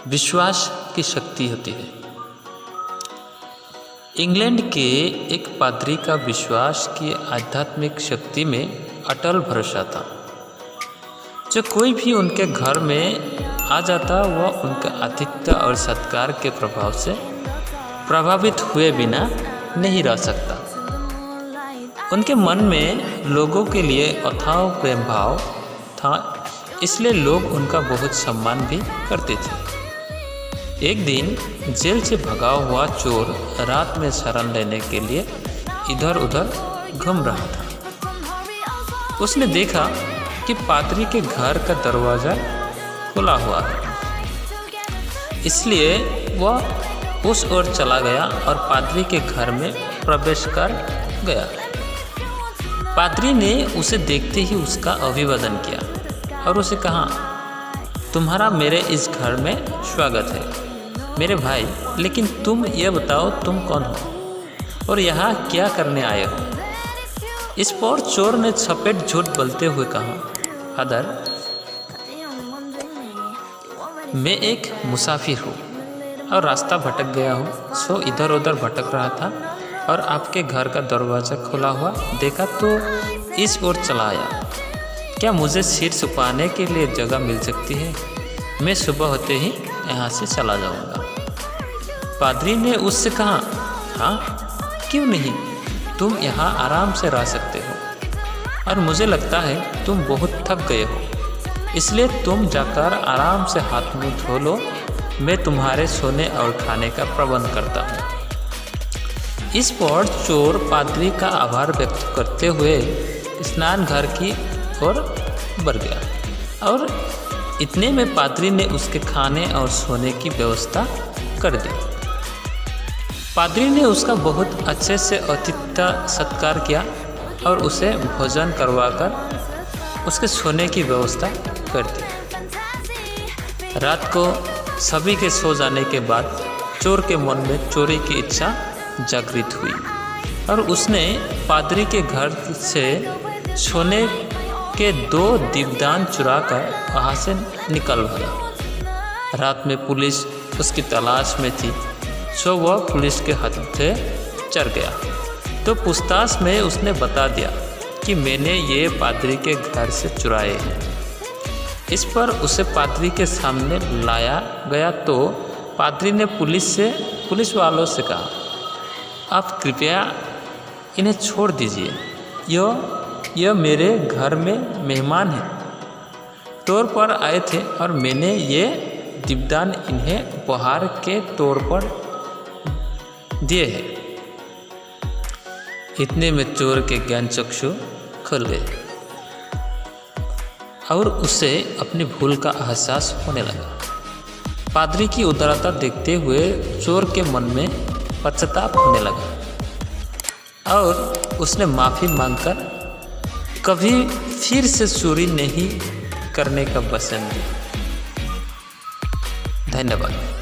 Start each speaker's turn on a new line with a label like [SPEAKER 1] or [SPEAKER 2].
[SPEAKER 1] विश्वास की शक्ति होती है। इंग्लैंड के एक पादरी का विश्वास की आध्यात्मिक शक्ति में अटल भरोसा था। जो कोई भी उनके घर में आ जाता वह उनके आतिथ्य और सत्कार के प्रभाव से प्रभावित हुए बिना नहीं रह सकता। उनके मन में लोगों के लिए अथाह प्रेम भाव था, इसलिए लोग उनका बहुत सम्मान भी करते थे। एक दिन जेल से भगा हुआ चोर रात में शरण लेने के लिए इधर उधर घूम रहा था। उसने देखा कि पादरी के घर का दरवाज़ा खुला हुआ है, इसलिए वह उस ओर चला गया और पादरी के घर में प्रवेश कर गया। पादरी ने उसे देखते ही उसका अभिवादन किया और उसे कहा, तुम्हारा मेरे इस घर में स्वागत है मेरे भाई, लेकिन तुम ये बताओ तुम कौन हो और यहाँ क्या करने आए हो। इस पर चोर ने छपेट झूठ बोलते हुए कहा, फादर, मैं एक मुसाफिर हूँ और रास्ता भटक गया हूँ, सो इधर उधर भटक रहा था और आपके घर का दरवाज़ा खुला हुआ देखा तो इस ओर चला आया। क्या मुझे सिर छुपाने के लिए जगह मिल सकती है? मैं सुबह होते ही यहाँ से चला जाऊँगा। पादरी ने उससे कहा, हाँ क्यों नहीं, तुम यहाँ आराम से रह सकते हो और मुझे लगता है तुम बहुत थक गए हो, इसलिए तुम जाकर आराम से हाथ मुंह धो लो। मैं तुम्हारे सोने और खाने का प्रबंध करता हूँ। इस पर चोर पादरी का आभार व्यक्त करते हुए स्नान घर की ओर बढ़ गया और इतने में पादरी ने उसके खाने और सोने की व्यवस्था कर दी। पादरी ने उसका बहुत अच्छे से आतिथ्य सत्कार किया और उसे भोजन करवाकर उसके सोने की व्यवस्था कर दी। रात को सभी के सो जाने के बाद चोर के मन में चोरी की इच्छा जागृत हुई और उसने पादरी के घर से सोने के 2 दीपदान चुराकर वहाँ से निकल भागा। रात में पुलिस उसकी तलाश में थी, सो वह पुलिस के हत्थे चढ़ गया तो पूछताछ में उसने बता दिया कि मैंने ये पादरी के घर से चुराए हैं। इस पर उसे पादरी के सामने लाया गया तो पादरी ने पुलिस वालों से कहा, आप कृपया इन्हें छोड़ दीजिए, यह मेरे घर में मेहमान हैं, तौर पर आए थे और मैंने ये दीपदान इन्हें उपहार के तौर पर दिए हैं। इतने में चोर के ज्ञान चक्षु खुल गए और उसे अपनी भूल का एहसास होने लगा। पादरी की उदारता देखते हुए चोर के मन में पश्चाताप होने लगा और उसने माफ़ी मांगकर कभी फिर से चोरी नहीं करने का वचन दिया। धन्यवाद।